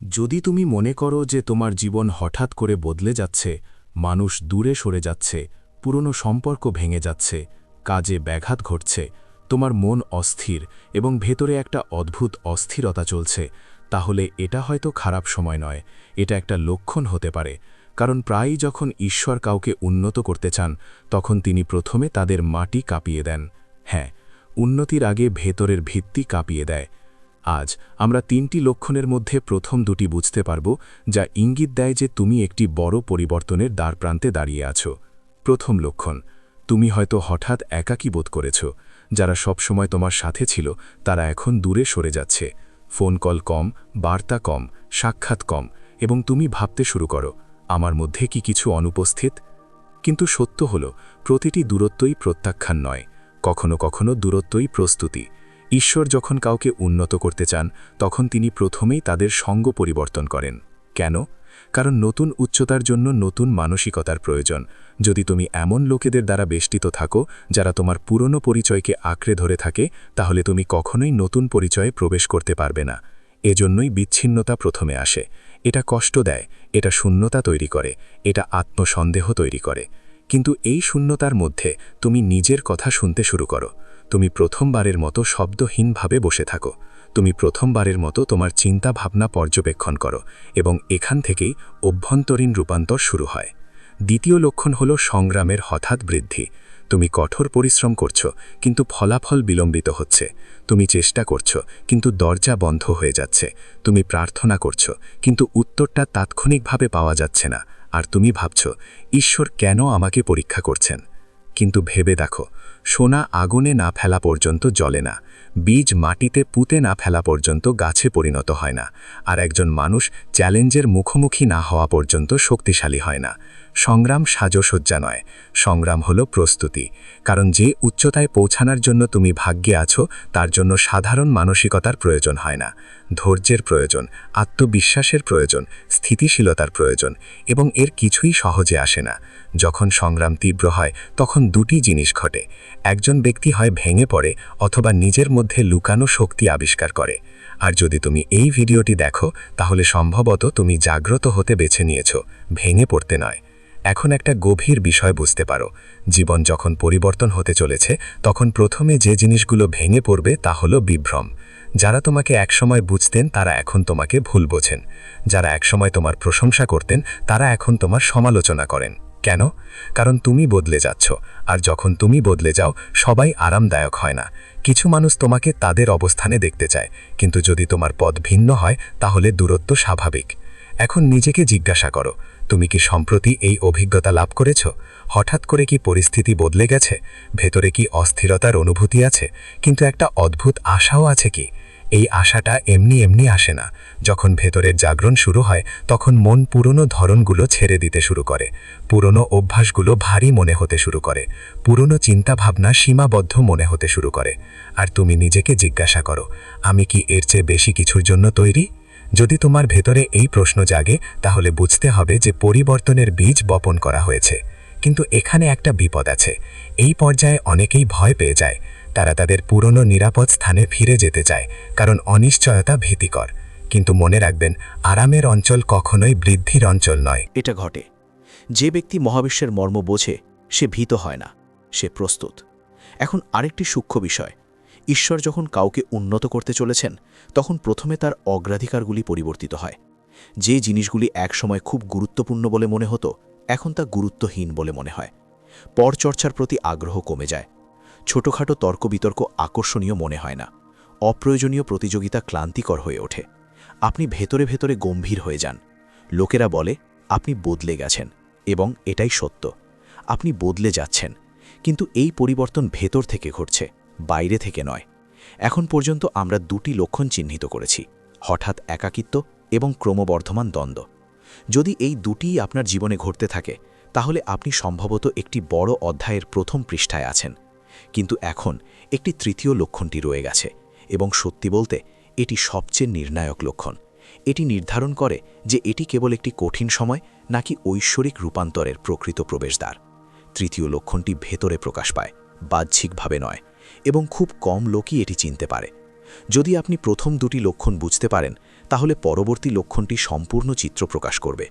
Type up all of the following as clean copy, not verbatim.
যদি তুমি মনে করো যে তোমার জীবন হঠাৎ করে বদলে যাচ্ছে, মানুষ দূরে সরে যাচ্ছে, পুরনো সম্পর্ক ভেঙে যাচ্ছে, কাজে ব্যাঘাত ঘটছে, তোমার মন অস্থির এবং ভেতরে একটা অদ্ভুত অস্থিরতা চলছে, তাহলে এটা হয়তো খারাপ সময় নয়, এটা একটা লক্ষণ হতে পারে। কারণ প্রায়ই যখন ঈশ্বর কাউকে উন্নত করতে চান, তখন তিনি প্রথমে তাদের মাটি কাঁপিয়ে দেন। হ্যাঁ, উন্নতির আগে ভেতরের ভিত্তি কাঁপিয়ে দেয়। আজ আমরা 3টি লক্ষণের মধ্যে প্রথম 2টি বুঝতে পারব, যা ইঙ্গিত দেয় যে তুমি একটি বড় পরিবর্তনের দ্বারপ্রান্তে দাঁড়িয়ে আছো। প্রথম লক্ষণ, তুমি হয়তো হঠাৎ একাকী বোধ করেছ। যারা সবসময় তোমার সাথে ছিল তারা এখন দূরে সরে যাচ্ছে। ফোন কল কম, বার্তা কম, সাক্ষাৎ কম, এবং তুমি ভাবতে শুরু করো, আমার মধ্যে কি কিছু অনুপস্থিত? কিন্তু সত্য হল, প্রতিটি দূরত্বই প্রত্যাখ্যান নয়, কখনো কখনো দূরত্বই প্রস্তুতি। ঈশ্বর যখন কাউকে উন্নত করতে চান, তখন তিনি প্রথমেই তাদের সঙ্গ পরিবর্তন করেন। কেন? কারণ নতুন উচ্চতার জন্য নতুন মানসিকতার প্রয়োজন। যদি তুমি এমন লোকেদের দ্বারা বেষ্টিত থাকো যারা তোমার পুরনো পরিচয়কে আঁকড়ে ধরে থাকে, তাহলে তুমি কখনোই নতুন পরিচয়ে প্রবেশ করতে পারবে না। এজন্যই বিচ্ছিন্নতা প্রথমে আসে। এটা কষ্ট দেয়, এটা শূন্যতা তৈরি করে, এটা আত্মসন্দেহ তৈরি করে। কিন্তু এই শূন্যতার মধ্যে তুমি নিজের কথা শুনতে শুরু করো। তুমি প্রথমবারের মতো শব্দহীনভাবে বসে থাকো। তুমি প্রথমবারের মতো তোমার চিন্তা ভাবনা পর্যবেক্ষণ করো, এবং এখান থেকেই অভ্যন্তরীণ রূপান্তর শুরু হয়। দ্বিতীয় লক্ষণ হল সংগ্রামের হঠাৎ বৃদ্ধি। তুমি কঠোর পরিশ্রম করছো, কিন্তু ফলাফল বিলম্বিত হচ্ছে। তুমি চেষ্টা করছো, কিন্তু দরজা বন্ধ হয়ে যাচ্ছে। তুমি প্রার্থনা করছো, কিন্তু উত্তরটা তাৎক্ষণিকভাবে পাওয়া যাচ্ছে না। আর তুমি ভাবছো, ঈশ্বর কেন আমাকে পরীক্ষা করছেন? কিন্তু ভেবে দেখো, সোনা আগুনে না ফেলা পর্যন্ত জ্বলে না, বীজ মাটিতে পুঁতে না ফেলা পর্যন্ত গাছে পরিণত হয় না, আর একজন মানুষ চ্যালেঞ্জের মুখোমুখি না হওয়া পর্যন্ত শক্তিশালী হয় না। সংগ্রাম সাজসজ্জা নয়, সংগ্রাম হলো প্রস্তুতি। কারণ যে উচ্চতায় পৌঁছানোর জন্য তুমি ভাগ্যে আছো, তার জন্য সাধারণ মানসিকতার প্রয়োজন হয় না। ধৈর্যের প্রয়োজন, আত্মবিশ্বাসের প্রয়োজন, স্থিতিশীলতার প্রয়োজন, এবং এর কিছুই সহজে আসে না। যখন সংগ্রাম তীব্র হয়, তখন 2টি জিনিস ঘটে। একজন ব্যক্তি হয় ভেঙে পড়ে, অথবা নিজের মধ্যে লুকানো শক্তি আবিষ্কার করে। আর যদি তুমি এই ভিডিওটি দেখো, তাহলে সম্ভবত তুমি জাগ্রত হতে বেছে নিয়েছো, ভেঙে পড়তে নয়। এখন একটা গভীর বিষয় বুঝতে পারো, জীবন যখন পরিবর্তন হতে চলেছে, তখন প্রথমে যে জিনিসগুলো ভেঙে পড়বে তা হলো বিভ্রম। যারা তোমাকে একসময় বুঝতেন তারা এখন তোমাকে ভুল বোঝেন। যারা একসময় তোমার প্রশংসা করতেন তারা এখন তোমার সমালোচনা করেন। কেন? কারণ তুমি বদলে যাচ্ছ, আর যখন তুমি বদলে যাও, সবাই আরামদায়ক হয় না। কিছু মানুষ তোমাকে তাদের অবস্থানে দেখতে চায়, কিন্তু যদি তোমার পথ ভিন্ন হয়, তাহলে দূরত্ব স্বাভাবিক। এখন নিজেকে জিজ্ঞাসা করো, তুমি কি সম্প্রতি এই অভিজ্ঞতা লাভ করেছ? হঠাৎ করে কি পরিস্থিতি বদলে গেছে? ভেতরে কি অস্থিরতার অনুভূতি আছে? কিন্তু একটা অদ্ভুত আশাও আছে কি? এই আশাটা এমনি এমনি আসে না। যখন ভেতরের জাগরণ শুরু হয়, তখন মন পুরনো ধরনগুলো ছেড়ে দিতে শুরু করে। পুরনো অভ্যাসগুলো ভারী মনে হতে শুরু করে। পুরনো চিন্তাভাবনা সীমাবদ্ধ মনে হতে শুরু করে। আর তুমি নিজেকে জিজ্ঞাসা করো, আমি কি এর চেয়ে বেশি কিছুর জন্য তৈরি? যদি তোমার ভেতরে এই প্রশ্ন জাগে, তাহলে বুঝতে হবে যে পরিবর্তনের বীজ বপন করা হয়েছে। কিন্তু এখানে একটা বিপদ আছে। এই পর্যায়ে অনেকেই ভয় পেয়ে যায়। তারা তাদের পুরনো নিরাপদ স্থানে ফিরে যেতে চায়, কারণ অনিশ্চয়তা ভীতিকর। কিন্তু মনে রাখবেন, আরামের অঞ্চল কখনোই বৃদ্ধির অঞ্চল নয়। এটা ঘটে যে ব্যক্তি মহাবিশ্বের মর্ম বোঝে, সে ভীত হয় না, সে প্রস্তুত। এখন আরেকটি সূক্ষ্ম বিষয়, ঈশ্বর যখন কাউকে উন্নত করতে চলেছেন, তখন প্রথমে তার অগ্রাধিকারগুলি পরিবর্তিত হয়। যে জিনিসগুলি একসময় খুব গুরুত্বপূর্ণ বলে মনে হতো, এখন তা গুরুত্বহীন বলে মনে হয়। পরচর্চার প্রতি আগ্রহ কমে যায়। ছোটখাটো তর্ক বিতর্ক আকর্ষণীয় মনে হয় না। অপ্রয়োজনীয় প্রতিযোগিতা ক্লান্তিকর হয়ে ওঠে। আপনি ভেতরে ভেতরে গম্ভীর হয়ে যান। লোকেরা বলে, আপনি বদলে গেছেন, এবং এটাই সত্য। আপনি বদলে যাচ্ছেন, কিন্তু এই পরিবর্তন ভেতর থেকে ঘটছে, বাইরে থেকে নয়। এখন পর্যন্ত আমরা 2টি লক্ষণ চিহ্নিত করেছি, হঠাৎ একাকিত্ব এবং ক্রমবর্ধমান দ্বন্দ্ব। যদি এই 2টিই আপনার জীবনে ঘটতে থাকে, তাহলে আপনি সম্ভবত একটি বড় অধ্যায়ের প্রথম পৃষ্ঠায় আছেন। কিন্তু এখন একটি তৃতীয় লক্ষণটি রয়ে গেছে, এবং সত্যি বলতে এটি সবচেয়ে নির্ণায়ক লক্ষণ। এটি নির্ধারণ করে যে এটি কেবল একটি কঠিন সময় নাকি ঐশ্বরিক রূপান্তরের প্রকৃত প্রবেশদ্বার। তৃতীয় লক্ষণটি ভেতরে প্রকাশ পায়, বাহ্যিকভাবে নয়, এবং খুব কম লোকই এটি চিনতে পারে। যদি আপনি প্রথম 2টি লক্ষণ বুঝতে পারেন, তাহলে পরবর্তী লক্ষণটি সম্পূর্ণ চিত্র প্রকাশ করবে।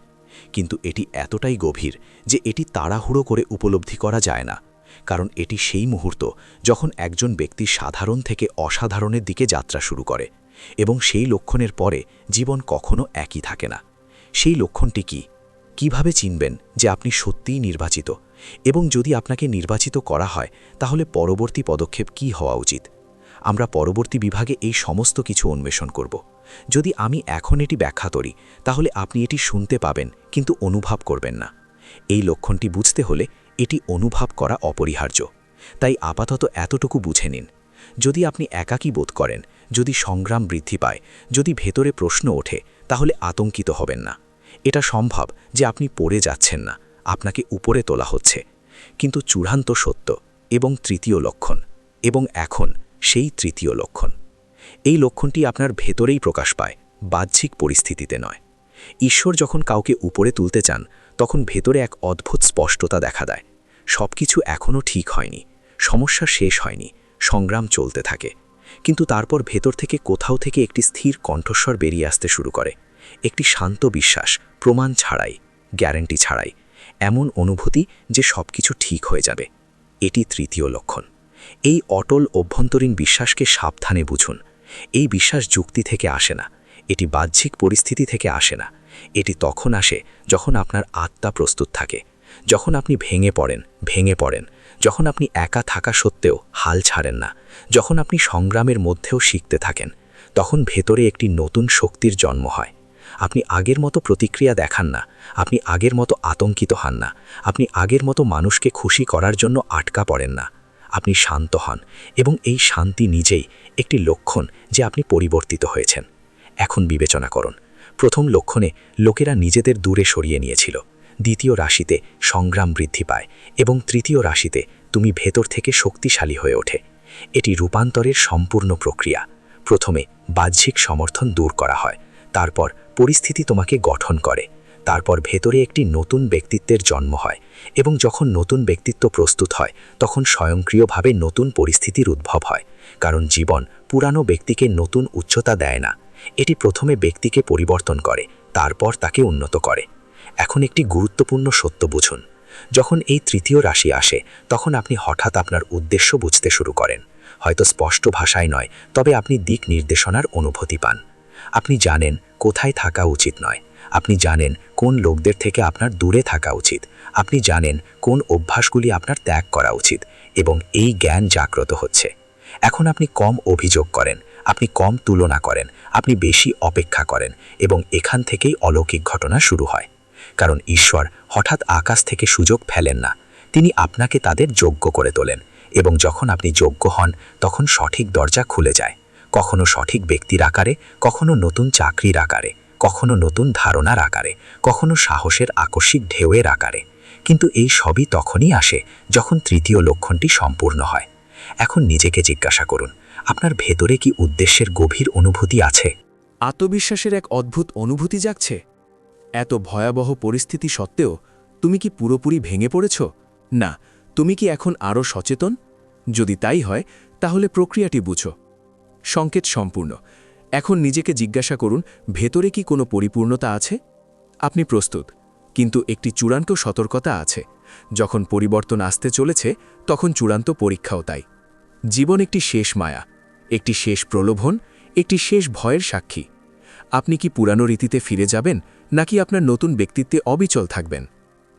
কিন্তু এটি এতটাই গভীর যে এটি তাড়াহুড়ো করে উপলব্ধি করা যায় না, কারণ এটি সেই মুহূর্ত যখন একজন ব্যক্তি সাধারণ থেকে অসাধারণের দিকে যাত্রা শুরু করে, এবং সেই লক্ষণের পরে জীবন কখনো একই থাকে না। সেই লক্ষণটি কি? কিভাবে চিনবেন যে আপনি সত্যিই নির্বাচিত, এবং যদি আপনাকে নির্বাচিত করা হয় তাহলে পরবর্তী পদক্ষেপ কি হওয়া উচিত? আমরা পরবর্তী বিভাগে এই সমস্ত কিছু অন্বেষণ করব। যদি আমি এখন এটি ব্যাখ্যা করি তাহলে আপনি এটি শুনতে পাবেন কিন্তু অনুভব করবেন না। এই লক্ষণটি বুঝতে হলে এটি অনুভব করা অপরিহার্য। তাই আপাতত এতটুকু বুঝে নিন। যদি আপনি একাকী বোধ করেন, যদি সংগ্রাম বৃদ্ধি পায়, যদি ভেতরে প্রশ্ন ওঠে, তাহলে আতঙ্কিত হবেন না। এটা সম্ভব যে আপনি পড়ে যাচ্ছেন না, আপনাকে উপরে তোলা হচ্ছে। কিন্তু চূড়ান্ত সত্য এবং তৃতীয় লক্ষণ, এবং এখন সেই তৃতীয় লক্ষণ। এই লক্ষণটি আপনার ভেতরেই প্রকাশ পায়, বাহ্যিক পরিস্থিতিতে নয়। ঈশ্বর যখন কাউকে উপরে তুলতে চান তখন ভেতরে এক অদ্ভুত স্পষ্টতা দেখা দেয়। সব কিছু এখনও ঠিক হয়নি, সমস্যা শেষ হয়নি, সংগ্রাম চলতে থাকে। কিন্তু তারপর ভেতর থেকে কোথাও থেকে একটি স্থির কণ্ঠস্বর বেরিয়ে আসতে শুরু করে, একটি শান্ত বিশ্বাস, প্রমাণ ছাড়াই, গ্যারান্টি ছাড়াই, এমন অনুভূতি যে সব কিছু ঠিক হয়ে যাবে। এটি তৃতীয় লক্ষণ। এই অটল অভ্যন্তরীণ বিশ্বাসকে সাবধানে বুঝুন। এই বিশ্বাস যুক্তি থেকে আসে না, এটি বাহ্যিক পরিস্থিতি থেকে আসে না। এটি তখন আসে যখন আপনার আত্মা প্রস্তুত থাকে, যখন আপনি ভেঙে পড়েন, যখন আপনি একা থাকা সত্ত্বেও হাল ছাড়েন না, যখন আপনি সংগ্রামের মধ্যেও শিখতে থাকেন। তখন ভেতরে একটি নতুন শক্তির জন্ম হয়। আপনি আগের মতো প্রতিক্রিয়া দেখান না, আপনি আগের মতো আতঙ্কিত হন না, আপনি আগের মতো মানুষকে খুশি করার জন্য আটকা পড়েন না। আপনি শান্ত হন, এবং এই শান্তি নিজেই একটি লক্ষণ যে আপনি পরিবর্তিত হয়েছেন। এখন বিবেচনা করুন। প্রথম লক্ষণে লোকেরা নিজেদের দূরে সরিয়ে নিয়েছিল, দ্বিতীয় রাশিতে সংগ্রাম বৃদ্ধি পায়, এবং তৃতীয় রাশিতে তুমি ভেতর থেকে শক্তিশালী হয়ে ওঠে। এটি রূপান্তরের সম্পূর্ণ প্রক্রিয়া। প্রথমে বাহ্যিক সমর্থন দূর করা হয়, তারপর পরিস্থিতি তোমাকে গঠন করে, তারপর ভেতরে একটি নতুন ব্যক্তিত্বের জন্ম হয়, এবং যখন নতুন ব্যক্তিত্ব প্রস্তুত হয় তখন স্বয়ংক্রিয়ভাবে নতুন পরিস্থিতির উদ্ভব হয়। কারণ জীবন পুরানো ব্যক্তিকে নতুন উচ্চতা দেয় না, এটি প্রথমে ব্যক্তিকে পরিবর্তন করে, তারপর তাকে উন্নত করে। এখন একটি গুরুত্বপূর্ণ সত্য বুঝুন। যখন এই তৃতীয় রাশি আসে তখন আপনি হঠাৎ আপনার উদ্দেশ্য বুঝতে শুরু করেন। হয়তো স্পষ্ট ভাষায় নয়, তবে আপনি দিক নির্দেশনার অনুভূতি পান। আপনি জানেন কোথায় থাকা উচিত নয়, আপনি জানেন কোন লোকদের থেকে আপনার দূরে থাকা উচিত, আপনি জানেন কোন অভ্যাসগুলি আপনার ত্যাগ করা উচিত, এবং এই জ্ঞান জাগ্রত হচ্ছে। এখন আপনি কম অভিযোগ করেন, আপনি কম তুলনা করেন, আপনি বেশি অপেক্ষা করেন, এবং এখান থেকেই অলৌকিক ঘটনা শুরু হয়। কারণ ঈশ্বর হঠাৎ আকাশ থেকে সুযোগ ফেলেন না, তিনি আপনাকে তাদের যোগ্য করে তোলেন, এবং যখন আপনি যোগ্য হন তখন সঠিক দরজা খুলে যায়। কখনো সঠিক ব্যক্তির আকারে, কখনো নতুন চাকরির আকারে, কখনো নতুন ধারণার আকারে, কখনো সাহসের আকস্মিক ঢেউয়ের আকারে। কিন্তু এই সবই তখনই আসে যখন তৃতীয় লক্ষণটি সম্পূর্ণ হয়। এখন নিজেকে জিজ্ঞাসা করুন, আপনার ভেতরে কি উদ্দেশ্যের গভীর অনুভূতি আছে? আত্মবিশ্বাসের এক অদ্ভুত অনুভূতি জাগছে? এত ভয়াবহ পরিস্থিতি সত্ত্বেও তুমি কি পুরোপুরি ভেঙে পড়েছ? না, তুমি কি এখন আরও সচেতন? যদি তাই হয় তাহলে প্রক্রিয়াটি বুঝো। সংকেত সম্পূর্ণ। এখন নিজেকে জিজ্ঞাসা করুন, ভেতরে কি কোনো পরিপূর্ণতা আছে? আপনি প্রস্তুত, কিন্তু একটি চূড়ান্ত সতর্কতা আছে। যখন পরিবর্তন আসতে চলেছে তখন চূড়ান্ত পরীক্ষাও তাই। জীবন একটি শেষ মায়া, একটি শেষ প্রলোভন, একটি শেষ ভয়ের সাক্ষী। আপনি কি পুরানো রীতিতে ফিরে যাবেন, নাকি আপনার নতুন ব্যক্তিত্বে অবিচল থাকবেন?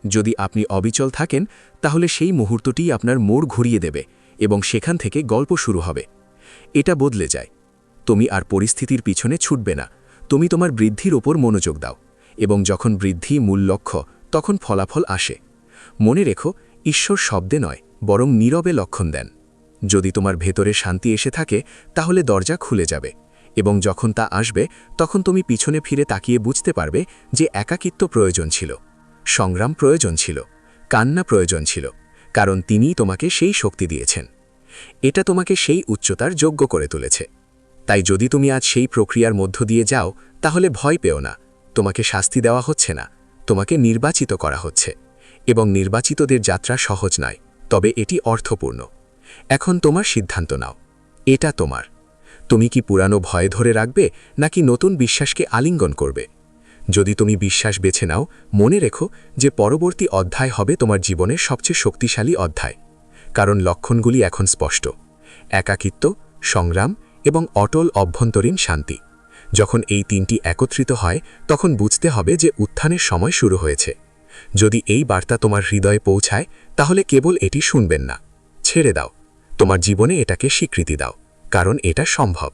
যদি আপনি অবিচল থাকেন তাহলে সেই মুহূর্তটিই আপনার মোড় ঘুরিয়ে দেবে, এবং সেখান থেকে গল্প শুরু হবে। এটা বদলে যায়। তুমি আর পরিস্থিতির পিছনে ছুটবে না, তুমি তোমার বৃদ্ধির ওপর মনোযোগ দাও, এবং যখন বৃদ্ধি মূল লক্ষ্য তখন ফলাফল আসে। মনে রেখো, ঈশ্বর শব্দে নয় বরং নীরবে লক্ষণ দেন। যদি তোমার ভেতরে শান্তি এসে থাকে তাহলে দরজা খুলে যাবে, এবং যখন তা আসবে তখন তুমি পিছনে ফিরে তাকিয়ে বুঝতে পারবে যে একাকিত্ব প্রয়োজন ছিল, সংগ্রাম প্রয়োজন ছিল, কান্না প্রয়োজন ছিল, কারণ তিনিই তোমাকে সেই শক্তি দিয়েছেন। এটা তোমাকে সেই উচ্চতার যোগ্য করে তুলেছে। তাই যদি তুমি আজ সেই প্রক্রিয়ার মধ্য দিয়ে যাও তাহলে ভয় পেও না। তোমাকে শাস্তি দেওয়া হচ্ছে না, তোমাকে নির্বাচিত করা হচ্ছে, এবং নির্বাচিতদের যাত্রা সহজ নয়, তবে এটি অর্থপূর্ণ। এখন তোমার সিদ্ধান্ত নাও, এটা তোমার। তুমি কি পুরানো ভয় ধরে রাখবে নাকি নতুন বিশ্বাসকে আলিঙ্গন করবে? যদি তুমি বিশ্বাস বেছে নাও, মনে রেখো যে পরবর্তী অধ্যায় হবে তোমার জীবনের সবচেয়ে শক্তিশালী অধ্যায়। কারণ লক্ষণগুলি এখন স্পষ্ট: একাকিত্ব, সংগ্রাম এবং অটল অভ্যন্তরীণ শান্তি। যখন এই তিনটি একত্রিত হয়, তখন বুঝতে হবে যে উত্থানের সময় শুরু হয়েছে। যদি এই বার্তা তোমার হৃদয়ে পৌঁছায়, তাহলে কেবল এটি শুনবেন না, ছেড়ে দাও। তোমার জীবনে এটাকে স্বীকৃতি দাও, কারণ এটা সম্ভব।